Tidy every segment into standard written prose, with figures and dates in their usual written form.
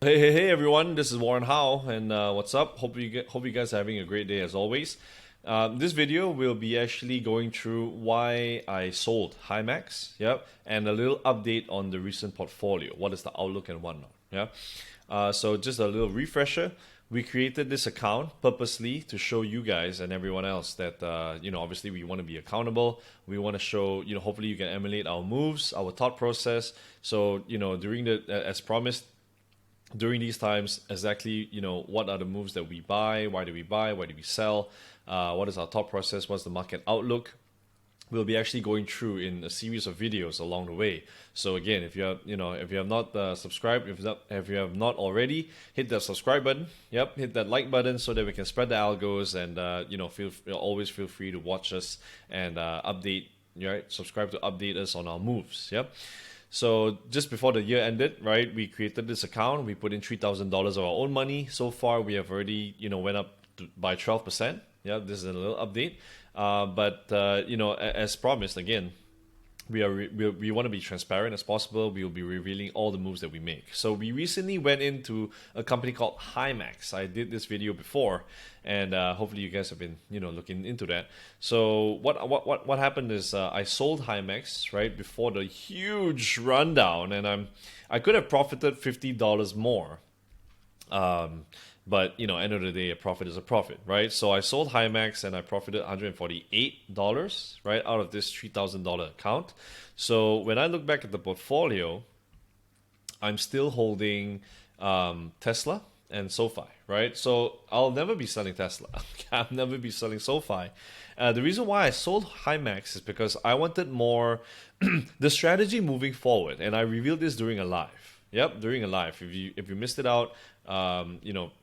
Hey everyone, this is Warren Howe, and what's up? Hope you guys are having a great day as always. This video will be actually going through why I sold HIMAX, yep, and a little update on the recent portfolio. What is the outlook and whatnot, yeah. So just a little refresher. We created this account purposely to show you guys and everyone else that obviously we want to be accountable. We want to show hopefully you can emulate our moves, our thought process. So during the as promised during these times, exactly what are the moves that we buy, why do we sell, what is our thought process, what's the market outlook. We'll be actually going through in a series of videos along the way. So again, if you have not subscribed, if you have not already, hit that subscribe button. Yep, hit that like button so that we can spread the algos, and always feel free to watch us and update. Right, subscribe to update us on our moves. Yep. So just before the year ended, right, we created this account. We put in $3,000 of our own money. So far, we have already, went up by 12%. Yeah, this is a little update. But as promised, again, we want to be transparent as possible. We will be revealing all the moves that we make. So we recently went into a company called HIMAX. I did this video before, and hopefully you guys have been looking into that. So what happened is I sold HIMAX right before the huge rundown, and I could have profited $50 more. But end of the day, a profit is a profit, right? So I sold HIMAX and I profited $148, right, out of this $3,000 account. So when I look back at the portfolio, I'm still holding Tesla and SoFi, right? So I'll never be selling Tesla. I'll never be selling SoFi. The reason why I sold HIMAX is because I wanted more the strategy moving forward, and I revealed this during a live. Yep, during a live. If you missed it out,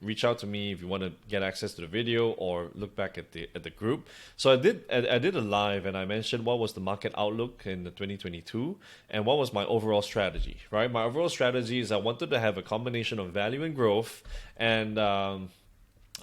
reach out to me if you want to get access to the video or look back at the group. So I did a live, and I mentioned what was the market outlook in the 2022 and what was my overall strategy. Right, my overall strategy is I wanted to have a combination of value and growth, and I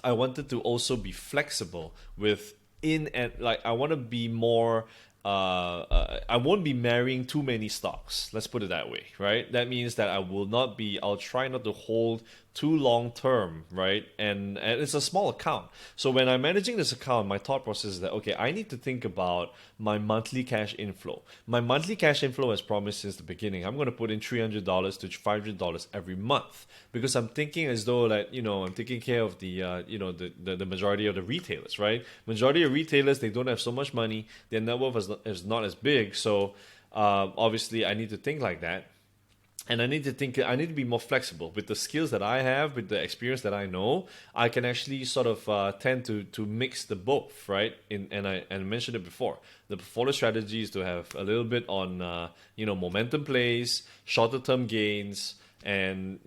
wanted to also be flexible I want to be more. I won't be marrying too many stocks. Let's put it that way, right? That means that I'll try not to hold too long term, right? And it's a small account. So when I'm managing this account, my thought process is that, okay, I need to think about my monthly cash inflow. My monthly cash inflow, as promised since the beginning, I'm going to put in $300 to $500 every month, because I'm thinking as though I'm taking care of the majority of the retailers, right? Majority of retailers, they don't have so much money. Their net worth is not as big. So obviously I need to think like that. And I need to be more flexible with the skills that I have, with the experience that I know. I can actually sort of tend to mix the both, right? And I mentioned it before. The portfolio strategy is to have a little bit on momentum plays, shorter term gains, and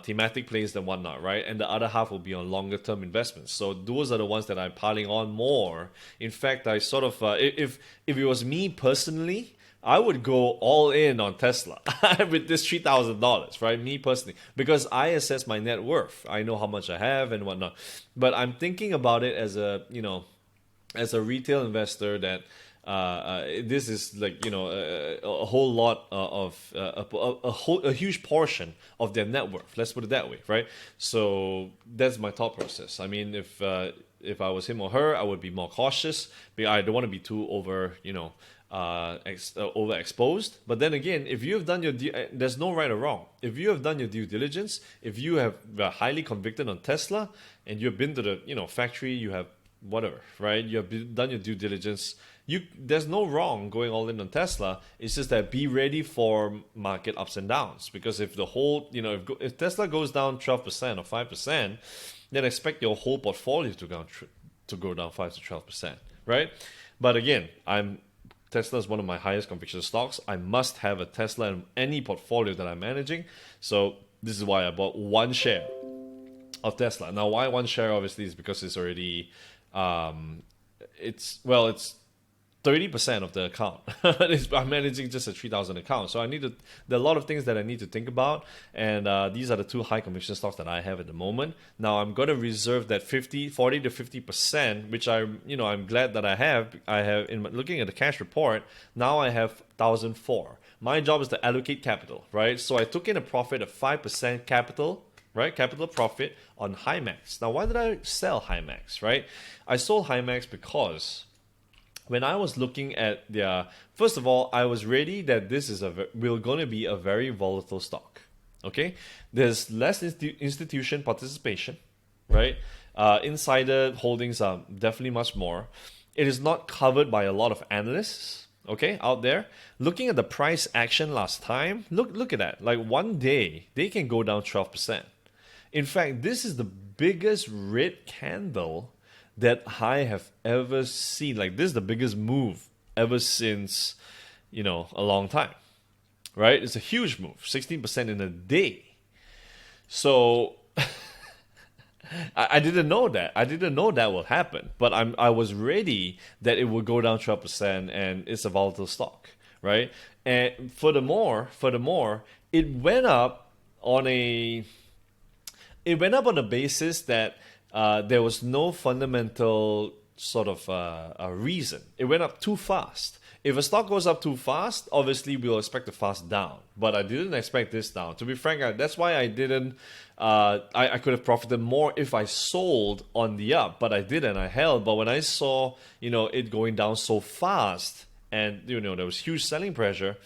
thematic plays and whatnot, right? And the other half will be on longer term investments. So those are the ones that I'm piling on more. In fact, I sort of if it was me personally, I would go all in on Tesla with this $3,000, right? Me personally, because I assess my net worth. I know how much I have and whatnot. But I'm thinking about it as as a retail investor that this is like a whole lot of a huge portion of their net worth. Let's put it that way, right? So that's my thought process. I mean, if I was him or her, I would be more cautious. I don't want to be too overexposed. But then again, if you have done there's no right or wrong. If you have done your due diligence, if you have highly convicted on Tesla, and you've been to the factory, you have whatever, right? You have done your due diligence. There's no wrong going all in on Tesla. It's just that be ready for market ups and downs, because if the whole if Tesla goes down 12% or 5%, then expect your whole portfolio to go down 5 to 12%, right? But again, Tesla is one of my highest conviction stocks. I must have a Tesla in any portfolio that I'm managing. So this is why I bought one share of Tesla. Now, why one share? Obviously, is because it's already it's 30% of the account. I'm managing just a 3,000 account. So there are a lot of things that I need to think about. And these are the two high conviction stocks that I have at the moment. Now I'm going to reserve that 40 to 50%, which I'm glad that I have. Looking at the cash report, now I have 1,004. My job is to allocate capital, right? So I took in a profit of 5% capital right? Capital profit on HIMAX. Now, why did I sell HIMAX, right? I sold HIMAX because when I was looking at their, first of all, I was ready that this is going to be a very volatile stock. Okay, there's less institution participation, right? Insider holdings are definitely much more. It is not covered by a lot of analysts, okay, out there. Looking at the price action last time, look at that. Like one day, they can go down 12%. In fact, this is the biggest red candle that I have ever seen. Like this is the biggest move ever since, a long time, right? It's a huge move, 16% in a day. So I didn't know that. I didn't know that will happen. But I was ready that it would go down 12% and it's a volatile stock, right? And furthermore, it went up on a basis that there was no fundamental sort of a reason. It went up too fast. If a stock goes up too fast, obviously we'll expect a fast down. But I didn't expect this down. To be frank, that's why I didn't. I could have profited more if I sold on the up, but I didn't. I held. But when I saw it going down so fast, and there was huge selling pressure,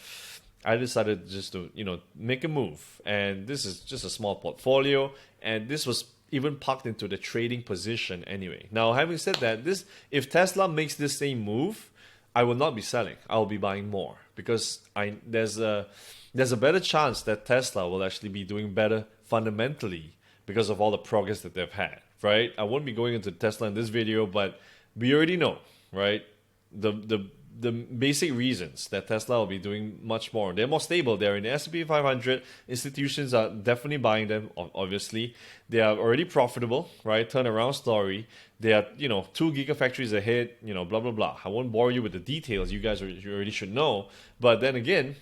I decided just to make a move. And this is just a small portfolio, and this was even parked into the trading position anyway. Now, having said that, if Tesla makes this same move, I will not be selling. I will be buying more because there's a better chance that Tesla will actually be doing better fundamentally because of all the progress that they've had, right? I won't be going into Tesla in this video, but we already know, right? The basic reasons that Tesla will be doing much more. They're more stable. They're in the S&P 500. Institutions are definitely buying them, obviously. They are already profitable, right? Turnaround story. They are, 2 gigafactories ahead, blah, blah, blah. I won't bore you with the details. You guys already should know. But then again,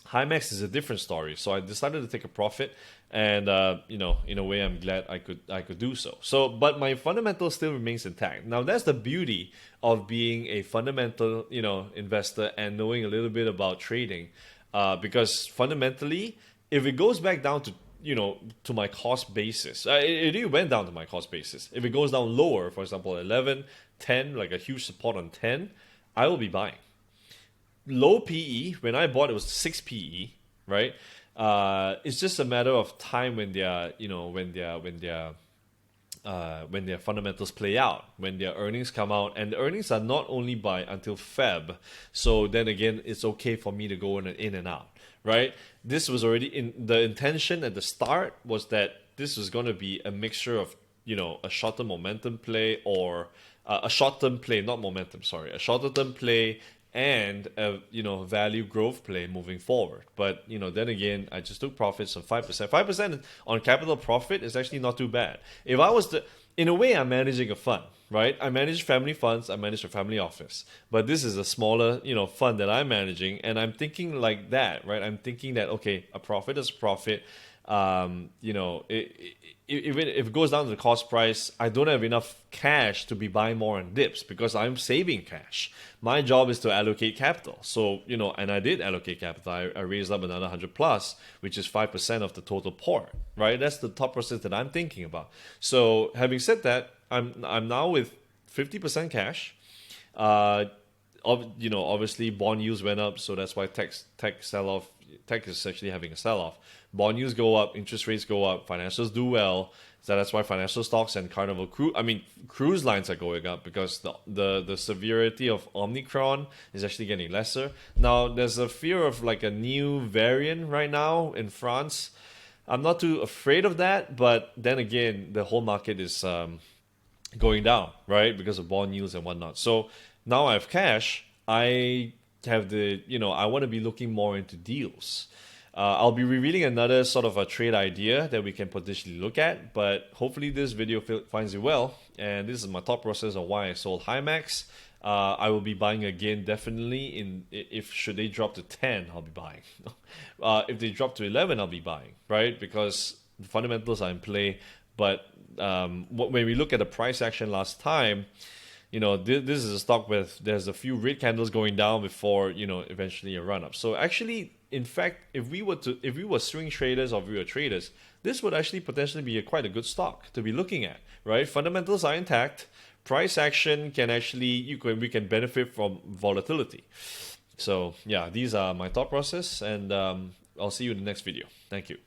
HIMAX is a different story. So I decided to take a profit. And, in a way, I'm glad I could do so. But my fundamental still remains intact. Now, that's the beauty of being a fundamental, investor and knowing a little bit about trading. Because fundamentally, if it goes back down to, to my cost basis, it went down to my cost basis. If it goes down lower, for example, 11, 10, like a huge support on 10, I will be buying. Low PE, when I bought it was 6 PE, right? It's just a matter of time when their fundamentals play out, when their earnings come out, and the earnings are not only until Feb. So then again, it's okay for me to go in and out, right? This was already in the intention at the start was that this was going to be a mixture of a short-term momentum play or a short-term play, not momentum, sorry, a shorter-term play and a value growth play moving forward. But then again, I just took profits of 5%. 5% on capital profit is actually not too bad. If I was in a way, I'm managing a fund, right? I manage family funds, I manage a family office. But this is a smaller, fund that I'm managing, and I'm thinking like that, right? I'm thinking that okay, a profit is a profit. If it goes down to the cost price, I don't have enough cash to be buying more on dips because I'm saving cash. My job is to allocate capital. So, and I did allocate capital. I raised up another 100 plus, which is 5% of the total port, right? That's the top process that I'm thinking about. So having said that, I'm now with 50% cash. Obviously bond yields went up, so that's why tech sell-off. Tech is actually having a sell-off. Bond yields go up, interest rates go up, financials do well. So that's why financial stocks and Carnival cruise lines are going up because the severity of Omicron is actually getting lesser. Now there's a fear of like a new variant right now in France. I'm not too afraid of that, but then again, the whole market is going down, right? Because of bond yields and whatnot. So now I have cash. I have I want to be looking more into deals. I'll be revealing another sort of a trade idea that we can potentially look at, but hopefully this video finds you well. And this is my thought process on why I sold HIMAX. I will be buying again definitely if should they drop to 10, I'll be buying. If they drop to 11, I'll be buying, right? Because the fundamentals are in play. But when we look at the price action last time, this is a stock with there's a few red candles going down before eventually a run up. So actually, in fact, if we were swing traders or if we were traders, this would actually potentially be quite a good stock to be looking at, right? Fundamentals are intact. Price action can actually, we can benefit from volatility. So yeah, these are my thought process, and I'll see you in the next video. Thank you.